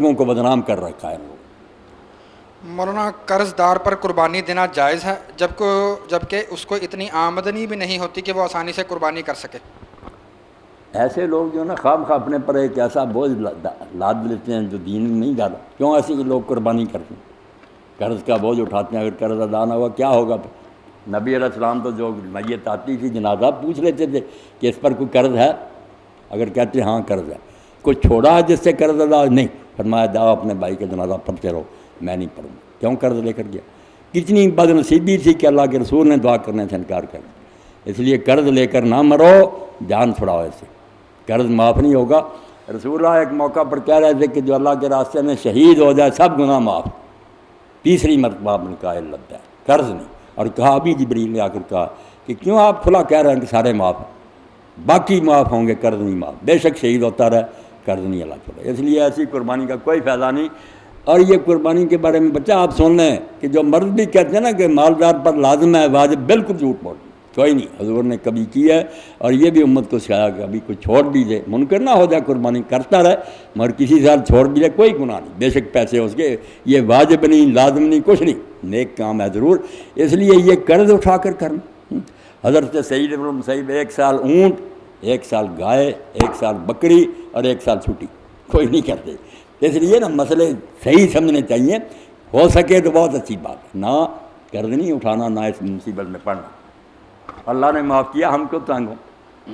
بزرگوں کو بدنام کر رکھا ہے لوگ۔ مولانا قرض دار پر قربانی دینا جائز ہے جبکہ اس کو اتنی آمدنی بھی نہیں ہوتی کہ وہ آسانی سے قربانی کر سکے؟ ایسے لوگ جو نا خواہ خواہ اپنے پر ایک ایسا بوجھ لاد لیتے ہیں جو دین میں نہیں ڈالا۔ کیوں ایسے لوگ قربانی کرتے ہیں؟ قرض کا بوجھ اٹھاتے ہیں، اگر قرض ادا نہ ہوا کیا ہوگا؟ نبی علیہ السلام تو جو میت آتی تھی جنازہ پوچھ لیتے تھے کہ اس پر کوئی قرض ہے، اگر کہتے ہاں قرض ہے، کوئی چھوڑا ہے جس سے قرض ادا نہیں؟ فرمایا جاؤ اپنے بھائی کا جنازہ پڑھتے رہو، میں نہیں پڑھوں گا۔ کیوں قرض لے کر گیا؟ کتنی بد نصیبی تھی کہ اللہ کے رسول نے دعا کرنے سے انکار کر دیا۔ اس لیے قرض لے کر نہ مرو، جان چھڑاؤ، ایسے قرض معاف نہیں ہوگا۔ رسول اللہ ایک موقع پر کہہ رہے تھے کہ جو اللہ کے راستے میں شہید ہو جائے سب گناہ معاف۔ تیسری مرتبہ آپ نے کہا لبیک ہے، قرض نہیں۔ اور کہا ابھی جبریل نے آ کر کہا کہ کیوں آپ کھلا کہہ رہے ہیں کہ سارے معاف ہیں، باقی معاف ہوں گے، قرض نہیں معاف۔ بے شک شہید ہوتا رہے، قرض نہیں اللہ چھوڑے۔ اس لیے ایسی قربانی کا کوئی فائدہ نہیں۔ اور یہ قربانی کے بارے میں بچہ آپ سن لیں کہ جو مرد بھی کہتے ہیں نا کہ مالدار پر لازم ہے واجب، بالکل جھوٹ بول، کوئی نہیں، حضور نے کبھی کی ہے اور یہ بھی امت کو سکھایا کہ ابھی کوئی چھوڑ بھی دے، منکر نہ ہو جائے، قربانی کرتا رہے مگر کسی سال چھوڑ بھی دے، کوئی گناہ نہیں۔ بے شک پیسے اس کے یہ واجب نہیں، لازم نہیں، کچھ نہیں، نیک کام ہے ضرور۔ اس لیے یہ قرض اٹھا کر کرنا۔ حضرت سعید بن مسیب 1 سال اونٹ، 1 سال گائے، 1 سال بکری اور 1 سال چھٹی، کوئی نہیں کرتے۔ اس لیے نا مسئلے صحیح سمجھنے چاہیے، ہو سکے تو بہت اچھی بات ہے، نہ قرض نہیں اٹھانا، نہ اس مصیبت میں پڑنا۔ اللہ نے معاف کیا، ہم کو تنگ ہو۔